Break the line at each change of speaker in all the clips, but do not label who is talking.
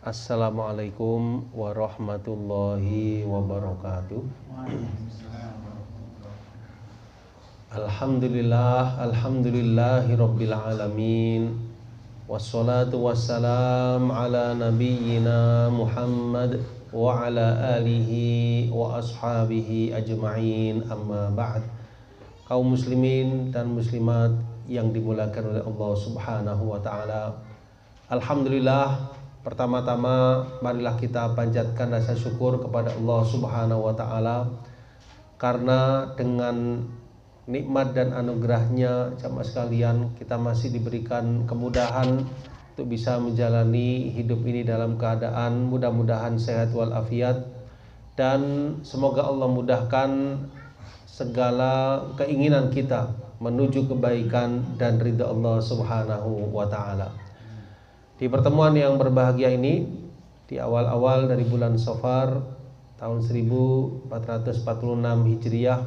Assalamualaikum warahmatullahi wabarakatuh. Alhamdulillahi rabbil alamin. Wassalatu wassalam ala nabiyyina Muhammad wa ala alihi wa ashabihi ajma'in, amma ba'd. Kaum muslimin dan muslimat yang dimuliakan oleh Allah Subhanahu wa ta'ala, alhamdulillah, pertama-tama marilah kita panjatkan rasa syukur kepada Allah Subhanahu wa ta'ala, karena dengan nikmat dan anugerahnya jamaah sekalian kita masih diberikan kemudahan untuk bisa menjalani hidup ini dalam keadaan mudah-mudahan sehat walafiat, dan semoga Allah mudahkan segala keinginan kita menuju kebaikan dan ridha Allah Subhanahu wa ta'ala. Di pertemuan yang berbahagia ini, di awal-awal dari bulan Safar tahun 1446 Hijriah,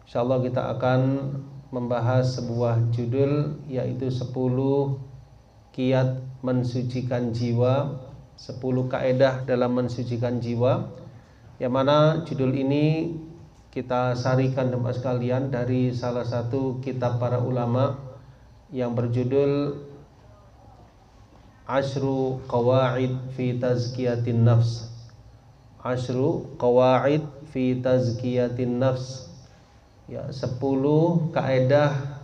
insyaallah kita akan membahas sebuah judul, yaitu 10 kiat mensucikan jiwa, 10 kaedah dalam mensucikan jiwa, yang mana judul ini kita sarikan teman sekalian dari salah satu kitab para ulama yang berjudul Ashru Qawaid fi Tazkiyatin Nafs. Ashru Qawaid fi Tazkiyatin Nafs, ya, 10 kaedah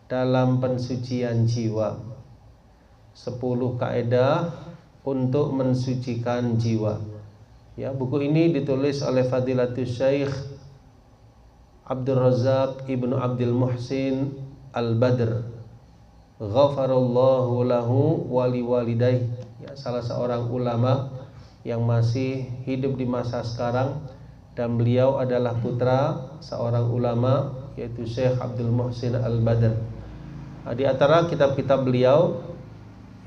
dalam pensucian jiwa. 10 kaedah untuk mensucikan jiwa. Ya, buku ini ditulis oleh Fadilatul Syekh Abdul Razak Ibnu Abdul Muhsin Al-Badr, ghafarallahu lahu wa liwalidayh, ya, salah seorang ulama yang masih hidup di masa sekarang, dan beliau adalah putra seorang ulama yaitu Syekh Abdul Muhsin Al-Badr. Di antara kitab-kitab beliau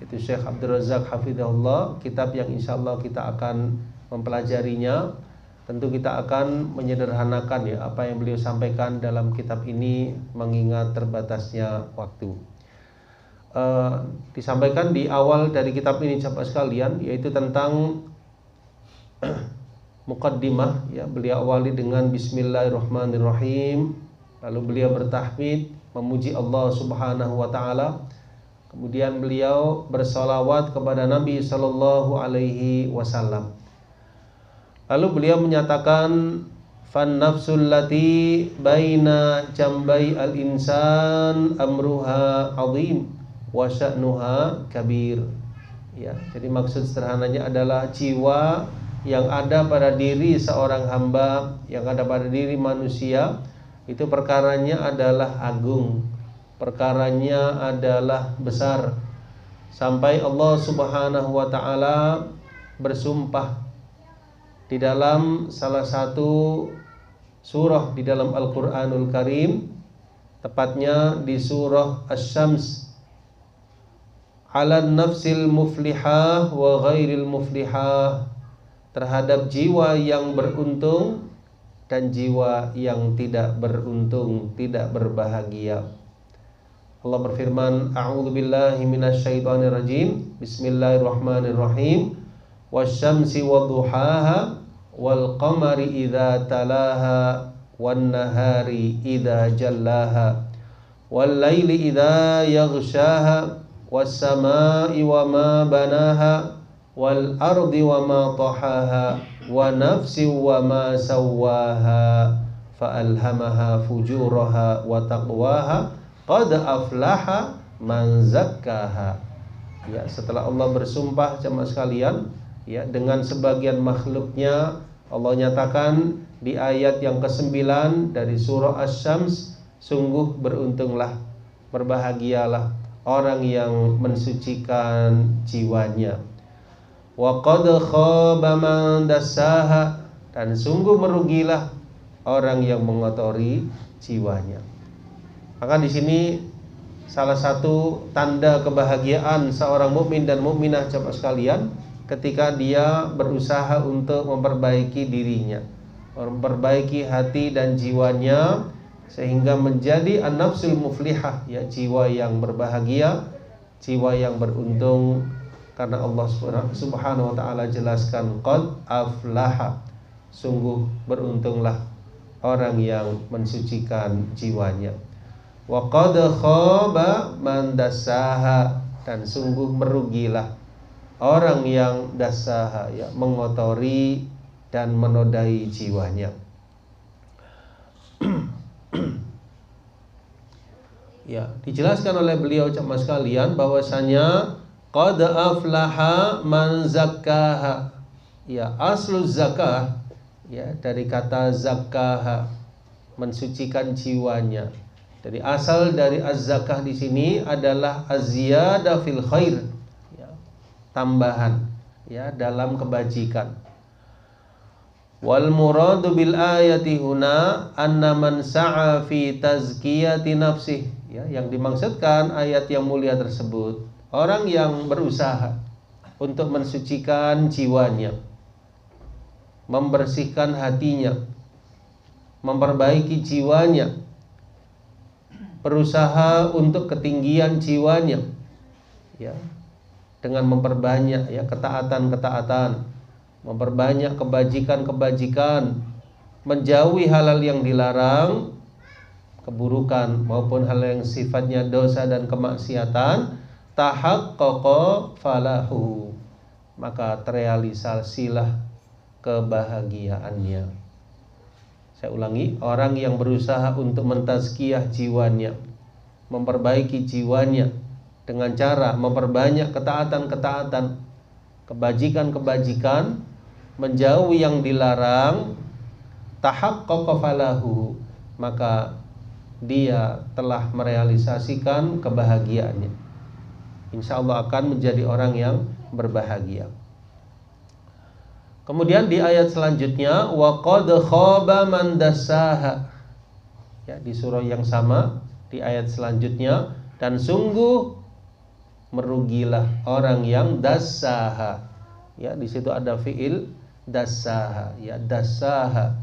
yaitu Syekh Abdul Razak hafizahullah, kitab yang insyaallah kita akan mempelajarinya. Tentu kita akan menyederhanakan, ya, apa yang beliau sampaikan dalam kitab ini mengingat terbatasnya waktu. Disampaikan di awal dari kitab ini sahabat sekalian, yaitu tentang muqaddimah, ya. Beliau awali dengan bismillahirrahmanirrahim, lalu beliau bertahmid memuji Allah Subhanahu wa ta'ala, kemudian beliau bersalawat kepada Nabi sallallahu alaihi wasallam. Lalu beliau menyatakan fan nafsul lati baina jambai al insan amruha azim wa sya'nuha kabir. Ya, jadi maksud sederhananya adalah jiwa yang ada pada diri seorang hamba, yang ada pada diri manusia, itu perkaranya adalah agung, perkaranya adalah besar, sampai Allah Subhanahu wa ta'ala bersumpah di dalam salah satu surah di dalam Al-Qur'anul Karim, tepatnya di surah Asy-Syams, "Alan nafsil muflihah wa ghairil muflihah", terhadap jiwa yang beruntung dan jiwa yang tidak beruntung, tidak berbahagia. Allah berfirman, "A'udzubillahi minasyaitonir rajim. Bismillahirrahmanirrahim. Wasyamsi wadduhaha wal qamari idza talaha wan nahari idza jallaha wal laili idza yaghshaha was samai wama banaha wal ardi wama tahaha wa nafsi wama sawwaha fa alhamaha fujuraha wa taqwaha qad aflaha man zakkaha." Ya, setelah Allah bersumpah jemaah sekalian, ya, dengan sebagian makhluknya, Allah nyatakan di ayat yang ke-9 dari surah Asy-Syams, sungguh beruntunglah, berbahagialah orang yang mensucikan jiwanya. Wa qad khaba man dassaha, dan sungguh merugilah orang yang mengotori jiwanya. Maka di sini salah satu tanda kebahagiaan seorang mukmin dan mukminah jemaah sekalian, ketika dia berusaha untuk memperbaiki dirinya, memperbaiki hati dan jiwanya, sehingga menjadi an-nafsul muflihah, ya, jiwa yang berbahagia, jiwa yang beruntung Karena Allah Subhanahu wa taala jelaskan qad aflaha, sungguh beruntunglah orang yang mensucikan jiwanya. Wa qad khaba man dassaha, dan sungguh merugilah orang yang dassaha, ya, mengotori dan menodai jiwanya. Ya, dijelaskan oleh beliau jemaah sekalian bahwasanya qad aflaha man zakkaha. Ya, aslu zakah, ya, dari kata zakkaha, mensucikan jiwanya. Jadi asal dari az-zakah di sini adalah az-ziyadah fil khair, ya, tambahan, ya, dalam kebajikan. Wal muradu bil ayati huna anna man sa'a fi tazkiyati nafsih, ya, yang dimaksudkan ayat yang mulia tersebut orang yang berusaha untuk mensucikan jiwanya, membersihkan hatinya, memperbaiki jiwanya, berusaha untuk ketinggian jiwanya, ya, dengan memperbanyak, ya, ketaatan-ketaatan, memperbanyak kebajikan-kebajikan, menjauhi hal-hal yang dilarang, keburukan maupun hal yang sifatnya dosa dan kemaksiatan, tahaqqaqa falahu, maka terrealisasilah kebahagiaannya. Saya ulangi, orang yang berusaha untuk mentazkiyah jiwanya, memperbaiki jiwanya dengan cara memperbanyak ketaatan-ketaatan, kebajikan-kebajikan, menjauhi yang dilarang, tahaqqaqa falahu, maka dia telah merealisasikan kebahagiaannya. Insya Allah akan menjadi orang yang berbahagia. Kemudian di ayat selanjutnya wa qad khaba man dassaha, ya, di surah yang sama di ayat selanjutnya, dan sungguh merugilah orang yang dassaha, ya, di situ ada fiil dassaha, ya, dassaha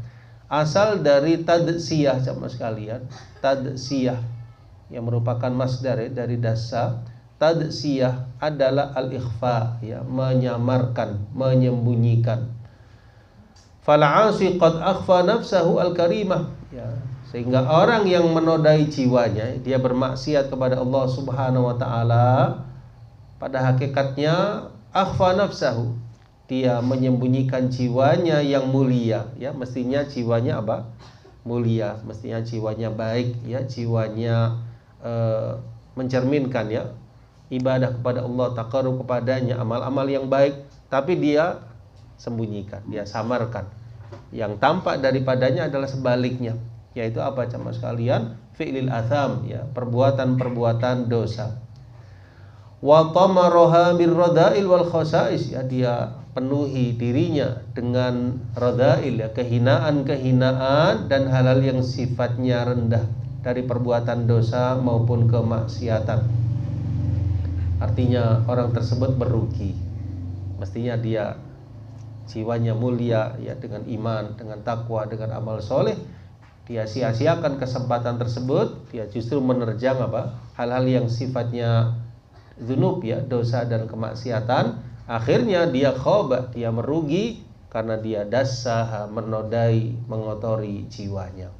asal dari tadsiyah sama sekalian. Tadsiyah yang merupakan masdar, ya, dari dassa. Tadsiyah adalah al-ikhfa, ya, menyamarkan, menyembunyikan. Fal'asi qad akhfa nafsahu al-karimah, ya, sehingga orang yang menodai jiwanya, dia bermaksiat kepada Allah Subhanahu wa taala, pada hakikatnya akhfa nafsahu, dia menyembunyikan jiwanya yang mulia, ya, mestinya jiwanya apa? Mulia, mestinya jiwanya baik, ya, jiwanya mencerminkan, ya, ibadah kepada Allah, taqarrub kepadanya, amal-amal yang baik, tapi dia sembunyikan, dia samarkan. Yang tampak daripadanya adalah sebaliknya, yaitu apa jemaah sekalian? Fi'lil atham, ya, perbuatan-perbuatan dosa. Wa tamaraha birradail wal khasais, ya, dia penuhi dirinya dengan radail, ya, kehinaan-kehinaan dan hal-hal yang sifatnya rendah dari perbuatan dosa maupun kemaksiatan. Artinya orang tersebut merugi. Mestinya dia jiwanya mulia, ya, dengan iman, dengan takwa, dengan amal soleh. Dia sia-siakan kesempatan tersebut, dia justru menerjang apa? Hal-hal yang sifatnya dzunub, ya, dosa dan kemaksiatan. Akhirnya dia khaba, dia merugi karena dia dassaha, menodai, mengotori jiwanya.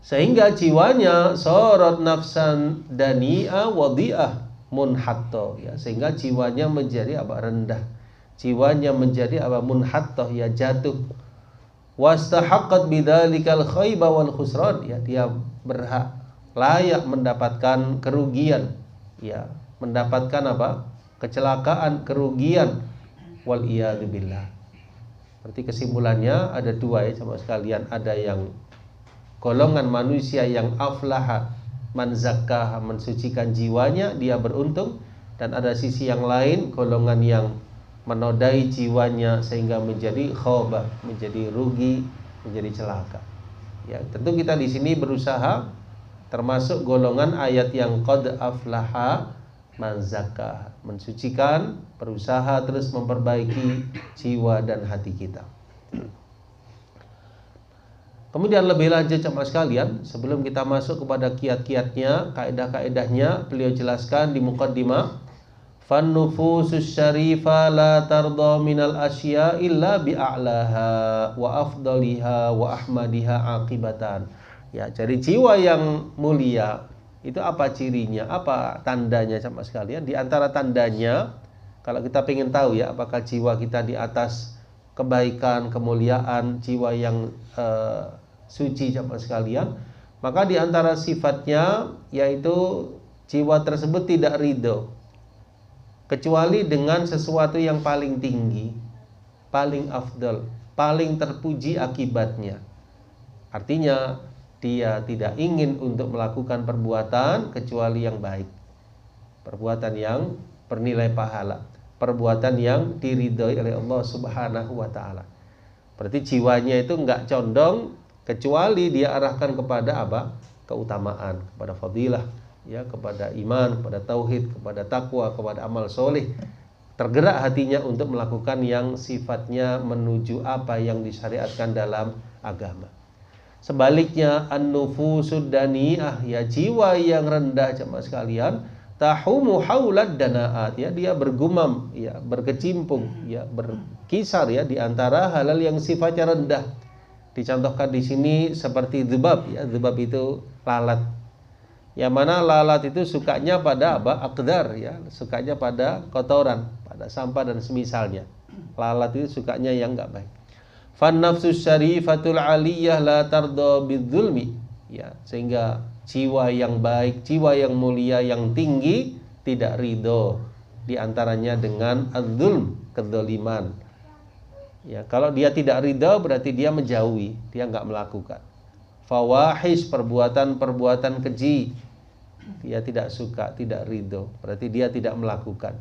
Sehingga jiwanya sorot nafsan dani'a wadi'ah munhatto, ya, sehingga jiwanya menjadi apa? Rendah. Jiwanya menjadi apa? Munhatto, ya, jatuh. Wastahaqqat bidzalikal khaiba wal khusran, ya, dia berhak, layak mendapatkan kerugian, ya, mendapatkan apa? Kecelakaan, kerugian, wal iyadu billah. Berarti kesimpulannya ada dua, ya, sama sekalian. Ada yang golongan manusia yang aflaha man zakkaha, mensucikan jiwanya, dia beruntung. Dan ada sisi yang lain, golongan yang menodai jiwanya sehingga menjadi khaba, menjadi rugi, menjadi celaka. Ya, tentu kita di sini berusaha termasuk golongan ayat yang qad aflaha man zakkaha, mensucikan, berusaha terus memperbaiki jiwa dan hati kita. Kemudian lebih lanjut jemaah sekalian, sebelum kita masuk kepada kiat-kiatnya, kaidah-kaidahnya, beliau jelaskan di muqaddimah, Fan nufusus syarifah la tarda minal asya illa bi'a'laha wa afdaliha wa ahmadiha akibatan. Ya, jadi jiwa yang mulia itu apa cirinya, apa tandanya sama sekalian? Di antara tandanya, kalau kita ingin tahu ya, apakah jiwa kita di atas kebaikan, kemuliaan, jiwa yang suci sama sekalian, maka di antara sifatnya yaitu jiwa tersebut tidak ridho kecuali dengan sesuatu yang paling tinggi, paling afdal, paling terpuji akibatnya. Artinya dia tidak ingin untuk melakukan perbuatan kecuali yang baik, perbuatan yang bernilai pahala, perbuatan yang diridhoi oleh Allah Subhanahu wa ta'ala. Berarti jiwanya itu enggak condong kecuali dia arahkan kepada apa? Keutamaan, kepada fadilah, ya, kepada iman, kepada tauhid, kepada takwa, kepada amal soleh. Tergerak hatinya untuk melakukan yang sifatnya menuju apa yang disyariatkan dalam agama. Sebaliknya an-nufusud daniyah, ya, jiwa yang rendah jemaah sekalian, tahumu haulad danaat, ya, dia bergumam, ya, berkecimpung, ya, berkisar, ya, di antara hal-hal yang sifatnya rendah. Dicontohkan di sini seperti dzubab, ya, dzubab itu lalat. Yang mana lalat itu sukanya pada apa? Aqdar, ya, sukanya pada kotoran, pada sampah dan semisalnya. Lalat itu sukanya yang enggak baik. Fan nafsus syarifatul aliyah la tarda bidzulmi, ya, sehingga jiwa yang baik, jiwa yang mulia, yang tinggi tidak ridho di antaranya dengan adzulm, kedzaliman. Ya, kalau dia tidak ridho berarti dia menjauhi, dia enggak melakukan. Fawahish, perbuatan-perbuatan keji, dia tidak suka, tidak ridho, berarti dia tidak melakukan.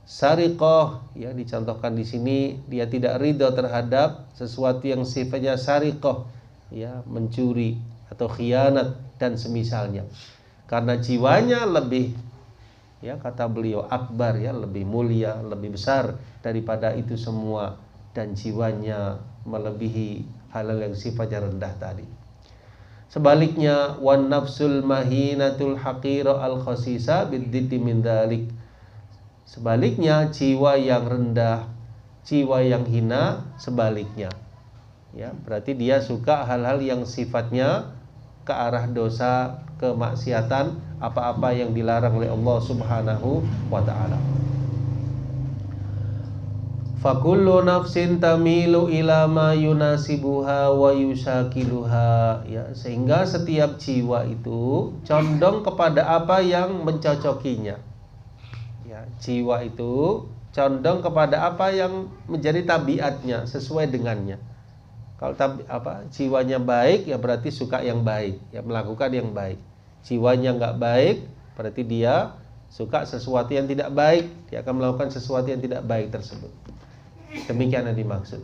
Sariqah, ya, dicontohkan di sini, dia tidak ridho terhadap sesuatu yang sifatnya sariqah, ya, mencuri atau khianat dan semisalnya. Karena jiwanya lebih, ya, kata beliau, akbar, ya, lebih mulia, lebih besar daripada itu semua, dan jiwanya melebihi hal-hal yang sifatnya rendah tadi. Sebaliknya, wan nafsul mahinatul haqira al khasisa biddiddi min dzalik. Sebaliknya, jiwa yang rendah, jiwa yang hina, sebaliknya, ya, berarti dia suka hal-hal yang sifatnya ke arah dosa, kemaksiatan, apa-apa yang dilarang oleh Allah Subhanahu wa ta'ala. Fakullu nafsin tamilu ila ma yunasibuha wa yusakiluha, ya, sehingga setiap jiwa itu condong kepada apa yang mencocokinya. Ya, jiwa itu condong kepada apa yang menjadi tabiatnya, sesuai dengannya. Kalau jiwanya baik, ya berarti suka yang baik, ya, melakukan yang baik. Jiwanya nggak baik, berarti dia suka sesuatu yang tidak baik, dia akan melakukan sesuatu yang tidak baik tersebut. Demikian yang dimaksud.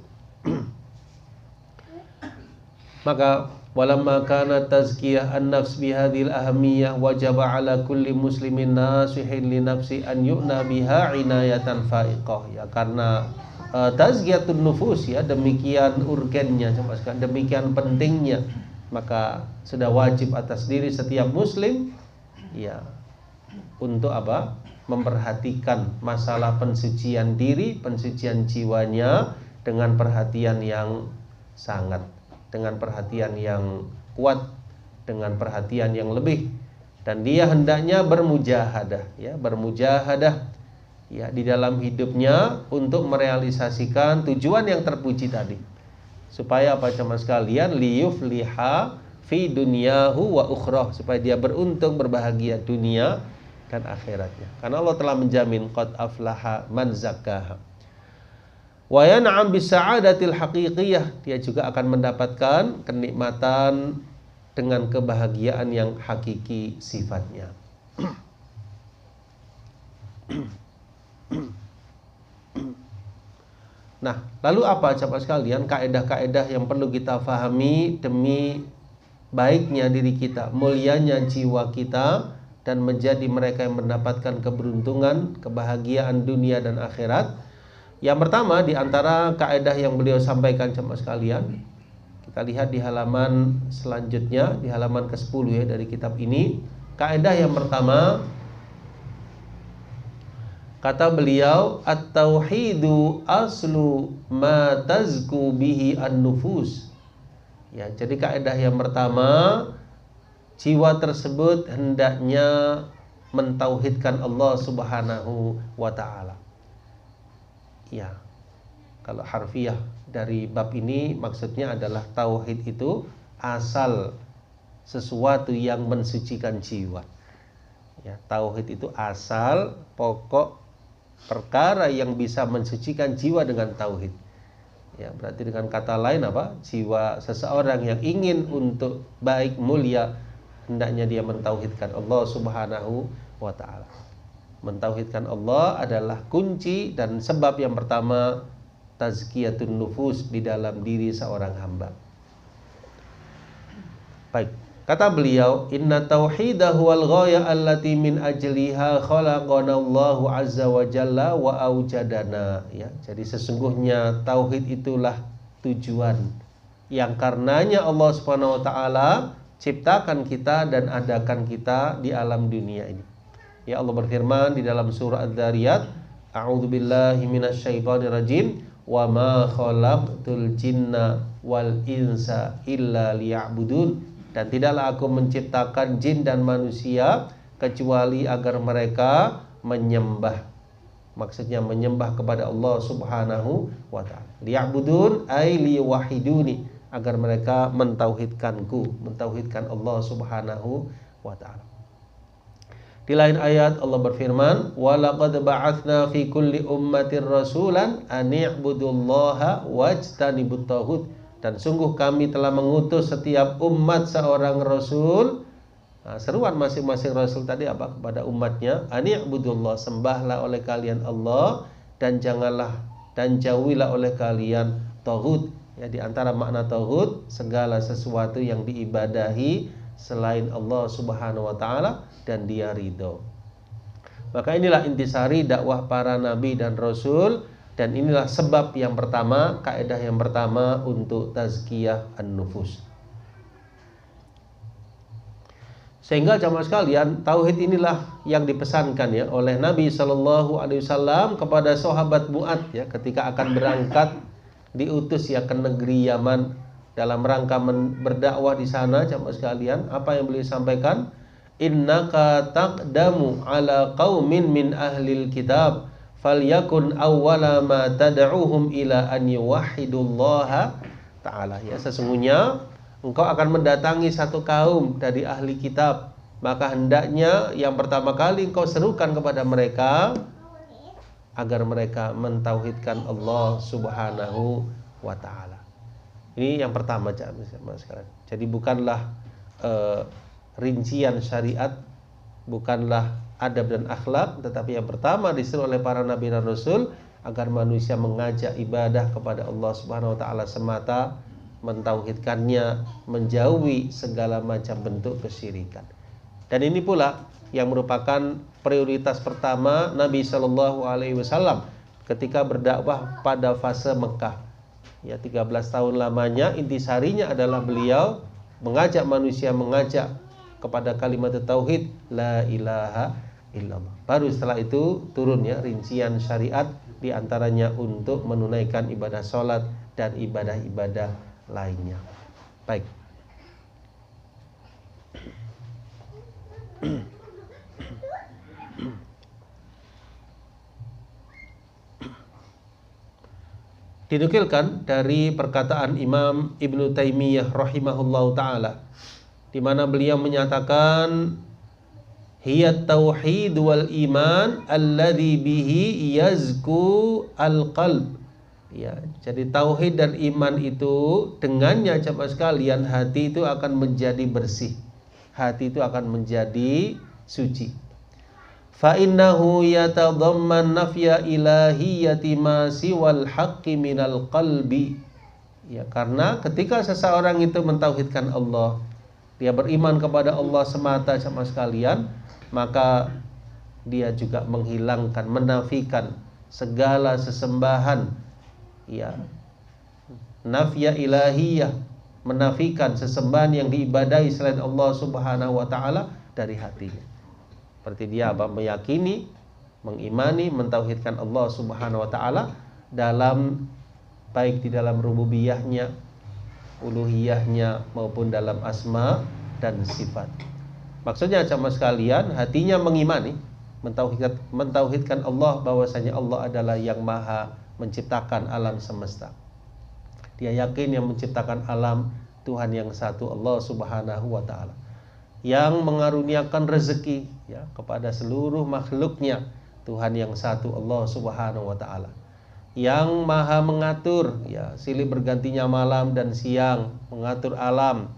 Maka walamma kana tazkiyah an-nafs bihadhil ahamiyah wajaba ala kulli muslimin nasihin li nafsi an yu'na biha inayatan faiqah, ya, karena tazkiyatun nufus, ya, demikian urgennya, demikian pentingnya, maka sudah wajib atas diri setiap muslim, ya, untuk apa? Memperhatikan masalah pensucian diri, pensucian jiwanya dengan perhatian yang sangat, dengan perhatian yang kuat, dengan perhatian yang lebih, dan dia hendaknya bermujahadah, ya, bermujahadah, ya, di dalam hidupnya untuk merealisasikan tujuan yang terpuji tadi, supaya apa jemaah sekalian, liyufliha fi dunyahu wa ukhrah, supaya dia beruntung, berbahagia dunia dan akhiratnya. Karena Allah telah menjamin qad aflaha man zakkaha. Wa yan'am bisa'adatil haqiqiyah, dia juga akan mendapatkan kenikmatan dengan kebahagiaan yang hakiki sifatnya. Nah, lalu apa jemaah sekalian kaedah-kaedah yang perlu kita fahami demi baiknya diri kita, mulianya jiwa kita, dan menjadi mereka yang mendapatkan keberuntungan, kebahagiaan dunia dan akhirat? Yang pertama di antara kaedah yang beliau sampaikan jemaah sekalian, kita lihat di halaman selanjutnya, di halaman ke-10, ya, dari kitab ini. Kaedah yang pertama, Kata beliau, at-tauhidu aslu ma tazku bihi an-nufus. Ya, jadi kaidah yang pertama, jiwa tersebut hendaknya mentauhidkan Allah Subhanahu wa taala. Ya. Kalau harfiah dari bab ini maksudnya adalah tauhid itu asal sesuatu yang mensucikan jiwa. Ya, tauhid itu asal pokok perkara yang bisa mensucikan jiwa dengan tauhid. Ya, berarti dengan kata lain apa? Jiwa seseorang yang ingin untuk baik mulia hendaknya dia mentauhidkan Allah Subhanahu wa taala. Mentauhidkan Allah adalah kunci dan sebab yang pertama tazkiyatun nufus di dalam diri seorang hamba. Baik. Kata beliau, inna tauhidahu wal ghaya allati min ajliha khalaqana Allahu azza wa jalla wa aujadana. Ya, jadi sesungguhnya tauhid itulah tujuan yang karenanya Allah Subhanahu wa taala ciptakan kita dan adakan kita di alam dunia ini. Ya, Allah berfirman di dalam surah Adz-Dzariyat, a'udzubillahi minasyaitonir rajim, wa ma khalaqtul jinna wal insa illa liya'budun. Dan tidaklah aku menciptakan jin dan manusia kecuali agar mereka menyembah. Maksudnya menyembah kepada Allah Subhanahu wa taala. Liya'budun ay liwahiduni, agar mereka mentauhidkanku, mentauhidkan Allah Subhanahu wa taala. Di lain ayat Allah berfirman, wa laqad ba'atsna fi kulli ummatir rasulan an i'budullaha wajtanibut taghut. Dan sungguh kami telah mengutus setiap umat seorang rasul. Nah, seruan masing-masing rasul tadi apa kepada umatnya? Ani'budullah, sembahlah oleh kalian Allah dan janganlah dan jauhilah oleh kalian taghut. Ya, di antara makna taghut segala sesuatu yang diibadahi selain Allah Subhanahu wa taala dan dia ridho. Maka inilah intisari dakwah para nabi dan rasul. Dan inilah sebab yang pertama, kaidah yang pertama untuk tazkiyah an-nufus. Sehingga jamaah sekalian, tauhid inilah yang dipesankan ya oleh Nabi Shallallahu Alaihi Wasallam kepada sahabat Mu'ad ya ketika akan berangkat diutus ya ke negeri Yaman dalam rangka berdakwah di sana. Jamaah sekalian, apa yang beliau sampaikan? Innaka taqdamu ala qaumin min ahlil kitab falyakun awwala ma tad'uhum ila an yuwahhidullaha ta'ala. Ya, sesungguhnya engkau akan mendatangi satu kaum dari ahli kitab, maka hendaknya yang pertama kali engkau serukan kepada mereka agar mereka mentauhidkan Allah Subhanahu wa taala. Ini yang pertama jamaah sekalian. Jadi bukanlah rincian syariat, bukanlah adab dan akhlak, tetapi yang pertama disuruh oleh para nabi dan rasul agar manusia mengajak ibadah kepada Allah Subhanahu wa taala semata, mentauhidkannya, menjauhi segala macam bentuk kesyirikan. Dan ini pula yang merupakan prioritas pertama Nabi Shallallahu alaihi wasallam ketika berdakwah pada fase Mekah. Ya, 13 tahun lamanya intisarinya adalah beliau mengajak manusia, mengajak kepada kalimat tauhid la ilaha illallah. Baru setelah itu turun ya rincian syariat, diantaranya untuk menunaikan ibadah sholat dan ibadah-ibadah lainnya. Baik. Dinukilkan dari perkataan Imam Ibnu Taimiyah rahimahullahu taala, di mana beliau menyatakan hiya tauhid wal iman alladzi bihi yazku al-qalb. Ya, jadi tauhid dan iman itu dengannya jemaah sekalian hati itu akan menjadi bersih. Hati itu akan menjadi suci. Fa innahu yatadamman nafya ilahiyyati ma siwal haqqi minal qalbi. Ya, karena ketika seseorang itu mentauhidkan Allah, dia beriman kepada Allah semata jemaah sekalian, maka dia juga menghilangkan, menafikan segala sesembahan, ya, nafya ilahiyah, menafikan sesembahan yang diibadahi selain Allah Subhanahu wa taala dari hatinya. Seperti dia meyakini, mengimani, mentauhidkan Allah Subhanahu wa taala dalam baik di dalam rububiyahnya, uluhiyahnya maupun dalam asma dan sifat. Maksudnya jamaah sekalian, hatinya mengimani, mentauhidkan Allah bahwasanya Allah adalah yang maha menciptakan alam semesta. Dia yakin yang menciptakan alam Tuhan yang satu, Allah Subhanahu wa taala, yang mengaruniakan rezeki ya kepada seluruh makhluknya, Tuhan yang satu, Allah Subhanahu wa taala, yang maha mengatur ya silih bergantinya malam dan siang, mengatur alam,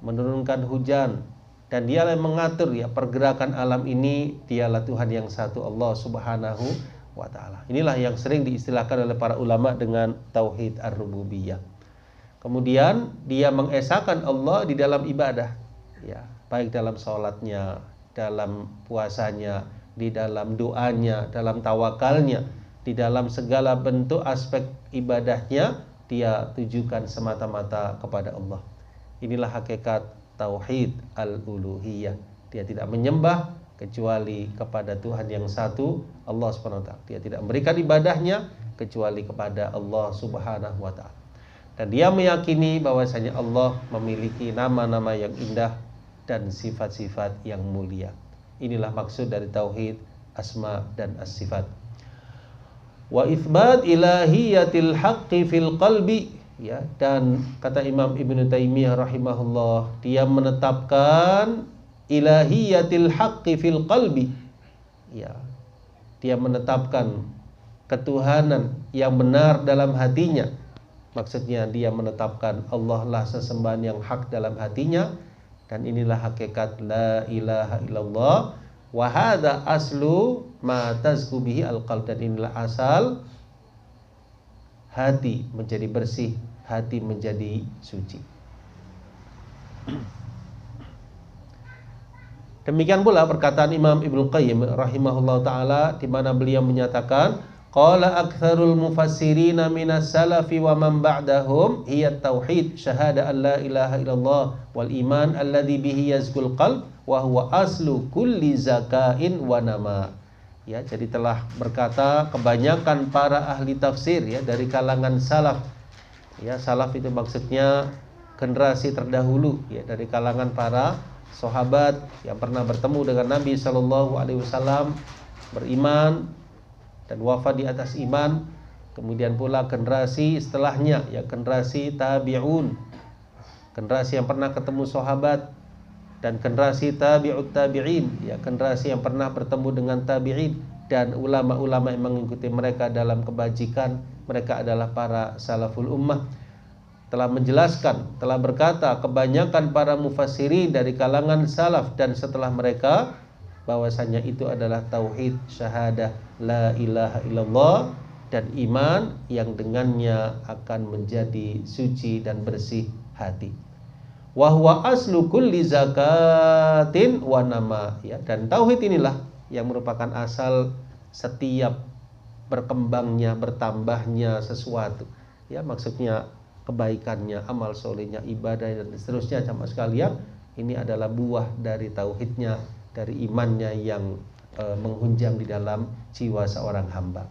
menurunkan hujan, dan dialah yang mengatur ya pergerakan alam ini. Dialah Tuhan yang satu, Allah Subhanahu wa taala. Inilah yang sering diistilahkan oleh para ulama dengan tauhid ar-rububiyah. Kemudian dia mengesahkan Allah di dalam ibadah ya, baik dalam sholatnya, dalam puasanya, di dalam doanya, dalam tawakalnya, di dalam segala bentuk aspek ibadahnya dia tujukan semata-mata kepada Allah. Inilah hakikat tauhid al-uluhiyah. Dia tidak menyembah kecuali kepada Tuhan yang satu, Allah Subhanahu wa taala. Dia tidak memberikan ibadahnya kecuali kepada Allah Subhanahu wa taala. Dan dia meyakini bahwasanya Allah memiliki nama-nama yang indah dan sifat-sifat yang mulia. Inilah maksud dari tauhid asma dan as-sifat. Wa itsbat ilahiyatil haqqi fil qalbi ya, dan kata Imam Ibnu Taimiyah rahimahullah, dia menetapkan ilahiyatil haqqi fil qalbi ya, dia menetapkan ketuhanan yang benar dalam hatinya. Maksudnya dia menetapkan Allah lah sesembahan yang hak dalam hatinya, dan inilah hakikat la ilaha illallah wa hadza aslu ma tazku bihi al-qalb, dan inilah asal hati menjadi bersih, hati menjadi suci. Demikian pula perkataan Imam Ibnu Qayyim rahimahullah taala, di mana beliau menyatakan qala aktsarul mufassirina minas salafi wa man ba'dahum hiya tauhid syahada an la ilaha illallah wal iman alladzi bihi yazkul qalb wa huwa aslu kulli zakain wa nama. Ya, jadi telah berkata kebanyakan para ahli tafsir ya dari kalangan salaf. Ya, salaf itu maksudnya generasi terdahulu ya, dari kalangan para sahabat yang pernah bertemu dengan Nabi sallallahu alaihi wasallam, beriman dan wafat di atas iman. Kemudian pula generasi setelahnya ya, generasi tabi'un, generasi yang pernah ketemu sahabat, dan generasi tabi'ut tabi'in ya, generasi yang pernah bertemu dengan tabi'in, dan ulama-ulama yang mengikuti mereka dalam kebajikan. Mereka adalah para salaful ummah. Telah menjelaskan, telah berkata kebanyakan para mufassirin dari kalangan salaf dan setelah mereka bahwasanya itu adalah tauhid syahadah la ilaha illallah dan iman yang dengannya akan menjadi suci dan bersih hati. Wa huwa aslu kulli zakatin wa nama ya, dan tauhid inilah yang merupakan asal setiap berkembangnya, bertambahnya sesuatu ya, maksudnya kebaikannya, amal solehnya, ibadah dan seterusnya. Jamaah sekalian, ini adalah buah dari tauhidnya, dari imannya yang menghunjam di dalam jiwa seorang hamba.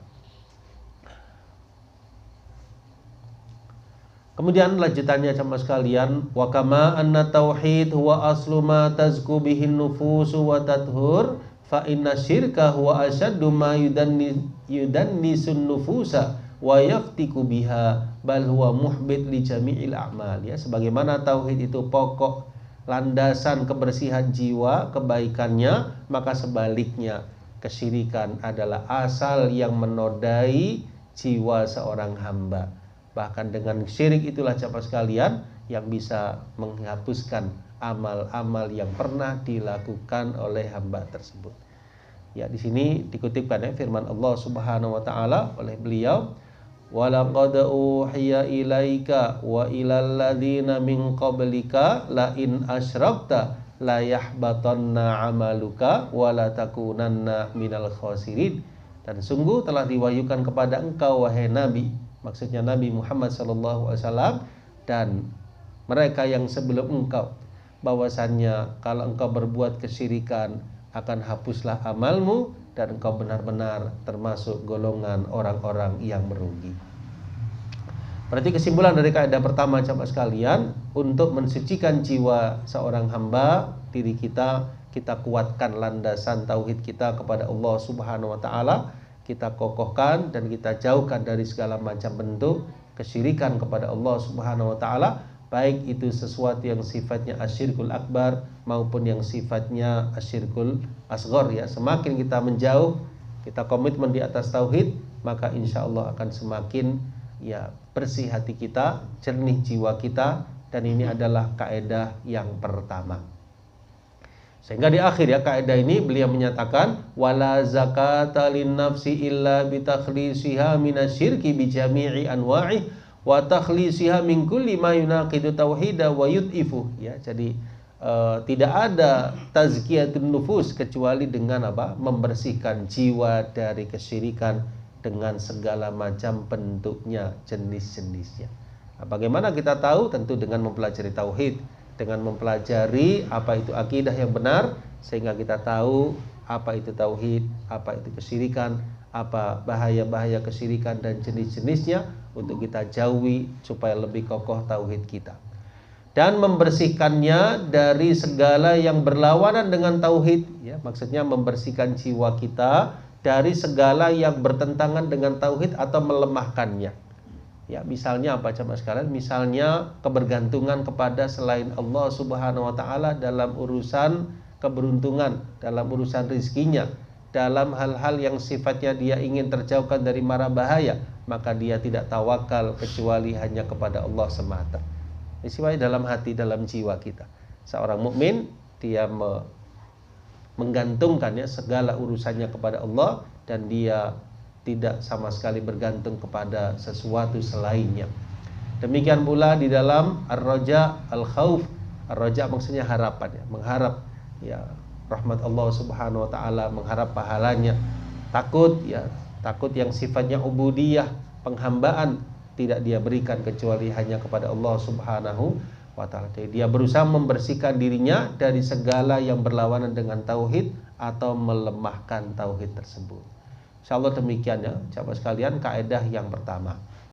Kemudian lanjutannya jamaah sekalian, wa kama anna tauhid huwa aslu ma tazku bihin nufusu wa tathur fa inna syirka huwa asyaddu ma yudannisun nufusa wa yaftiku biha bal huwa muhbit li jami'il a'mal ya, sebagaimana tauhid itu pokok landasan kebersihan jiwa, kebaikannya, maka sebaliknya kesyirikan adalah asal yang menodai jiwa seorang hamba. Bahkan dengan syirik itulah jamaah sekalian yang bisa menghapuskan amal-amal yang pernah dilakukan oleh hamba tersebut. Ya, di sini dikutipkan ya firman Allah Subhanahu wa taala oleh beliau, walaqad uhiya ilaika wa ilal ladzina min qablika la in asyrakta la yahbatanna amaluka wa la takunanna minal khasirin. Dan sungguh telah diwahyukan kepada engkau wahai Nabi, maksudnya Nabi Muhammad sallallahu alaihi wasallam, dan mereka yang sebelum engkau, bahwasannya kalau engkau berbuat kesyirikan akan hapuslah amalmu dan engkau benar-benar termasuk golongan orang-orang yang merugi. Berarti kesimpulan dari kaidah pertama jamaah sekalian, untuk mensucikan jiwa seorang hamba, diri kita kuatkan landasan tauhid kita kepada Allah Subhanahu wa taala, kita kokohkan dan kita jauhkan dari segala macam bentuk kesyirikan kepada Allah Subhanahu wa taala, baik itu sesuatu yang sifatnya asyirkul akbar maupun yang sifatnya asyirkul asghar ya. Semakin kita menjauh, kita komitmen di atas tauhid, maka insya Allah akan semakin ya bersih hati kita, jernih jiwa kita, dan ini adalah kaidah yang pertama. Sehingga di akhir ya kaidah ini beliau menyatakan wala zakata lin nafsi illa bi takhlisiha minasyirki bi jami'i anwa'i wa takhlisiha min kulli ma yunaqidu tauhida wa yud'ifu ya. Jadi tidak ada tazkiyatun nufus kecuali dengan apa? Membersihkan jiwa dari kesyirikan dengan segala macam bentuknya, jenis-jenisnya. Nah, bagaimana kita tahu? Tentu dengan mempelajari tauhid, dengan mempelajari apa itu akidah yang benar, sehingga kita tahu apa itu tauhid, apa itu kesyirikan, apa bahaya-bahaya kesyirikan dan jenis-jenisnya, untuk kita jauhi supaya lebih kokoh tauhid kita. Dan membersihkannya dari segala yang berlawanan dengan tauhid ya, maksudnya membersihkan jiwa kita dari segala yang bertentangan dengan tauhid atau melemahkannya. Ya, misalnya apa jemaah sekalian? Misalnya kebergantungan kepada selain Allah Subhanahu wa taala dalam urusan keberuntungan, dalam urusan rezekinya, dalam hal-hal yang sifatnya dia ingin terjauhkan dari mara bahaya, maka dia tidak tawakal kecuali hanya kepada Allah semata. Ini dalam hati, dalam jiwa kita. Seorang mukmin dia menggantungkannya segala urusannya kepada Allah, dan dia tidak sama sekali bergantung kepada sesuatu selainnya. Demikian pula di dalam ar-raja al-khauf. Ar-raja maksudnya harapan ya, mengharap ya rahmat Allah Subhanahu wa taala, mengharap pahalanya. Takut ya, takut yang sifatnya ubudiyah, penghambaan, tidak dia berikan kecuali hanya kepada Allah Subhanahu wa ta'ala. Dia berusaha membersihkan dirinya dari segala yang berlawanan dengan tauhid atau melemahkan tauhid tersebut. Insyaallah demikian ya, sahabat sekalian, kaidah yang pertama.